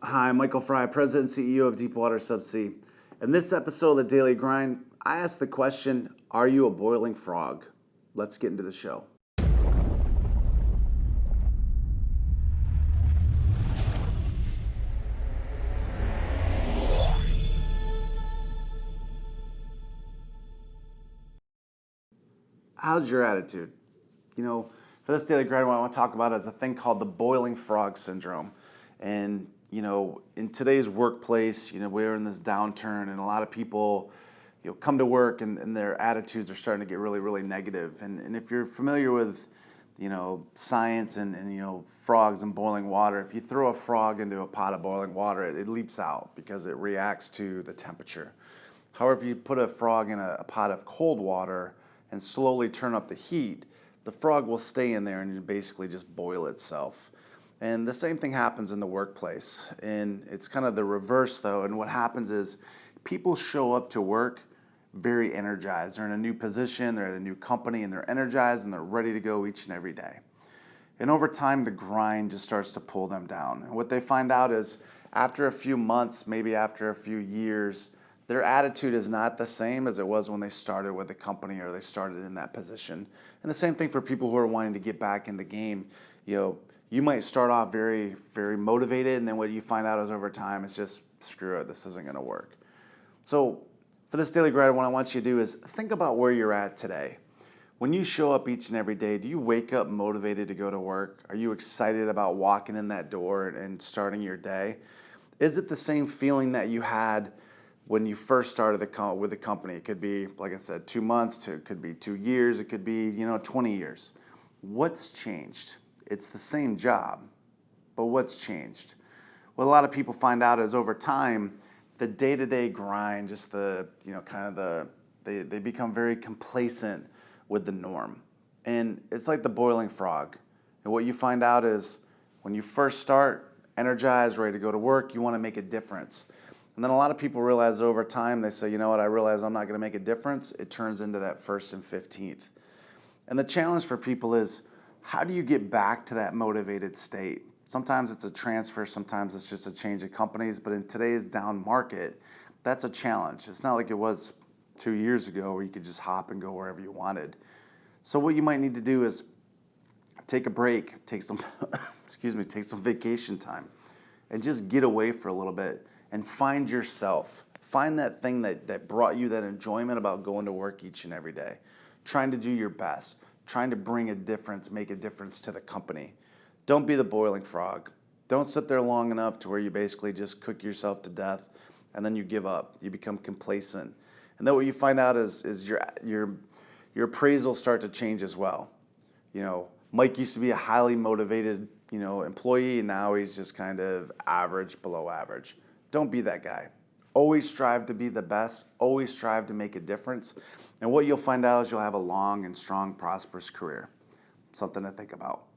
Hi, I'm Michael Fry, President and CEO of Deepwater Subsea. In this episode of The Daily Grind, I ask the question, are you a boiling frog? Let's get into the show. How's your attitude? For this Daily Grind, what I want to talk about is a thing called the boiling frog syndrome. And, in today's workplace, we're in this downturn and a lot of people, come to work and their attitudes are starting to get really, really negative. And if you're familiar with, science and frogs and boiling water, if you throw a frog into a pot of boiling water, it leaps out because it reacts to the temperature. However, if you put a frog in a pot of cold water and slowly turn up the heat, the frog will stay in there and basically just boil itself. And the same thing happens in the workplace. And it's kind of the reverse though. And what happens is people show up to work very energized. They're in a new position, they're at a new company, and they're energized and they're ready to go each and every day. And over time, the grind just starts to pull them down. And what they find out is after a few months, maybe after a few years, their attitude is not the same as it was when they started with the company or they started in that position. And the same thing for people who are wanting to get back in the game. You might start off very, very motivated, and then what you find out is over time, it's just, screw it, this isn't gonna work. So for this Daily Grind, what I want you to do is think about where you're at today. When you show up each and every day, do you wake up motivated to go to work? Are you excited about walking in that door and starting your day? Is it the same feeling that you had when you first started with the company? It could be, like I said, 2 months, it could be 2 years, it could be 20 years. What's changed? It's the same job, but what's changed? What a lot of people find out is over time, the day-to-day grind, just they become very complacent with the norm. And it's like the boiling frog. And what you find out is when you first start, energized, ready to go to work, you want to make a difference. And then a lot of people realize over time, they say, you know what, I realize I'm not going to make a difference. It turns into that 1st and 15th. And the challenge for people is, how do you get back to that motivated state? Sometimes it's a transfer, sometimes it's just a change of companies, but in today's down market, that's a challenge. It's not like it was 2 years ago where you could just hop and go wherever you wanted. So what you might need to do is take a break, take some vacation time, and just get away for a little bit and find yourself. Find that thing that brought you that enjoyment about going to work each and every day, trying to do your best, trying to bring a difference, make a difference to the company. Don't be the boiling frog. Don't sit there long enough to where you basically just cook yourself to death and then you give up. You become complacent. And then what you find out is your appraisals start to change as well. Mike used to be a highly motivated, employee, and now he's just kind of average, below average. Don't be that guy. Always strive to be the best. Always strive to make a difference. And what you'll find out is you'll have a long and strong, prosperous career. Something to think about.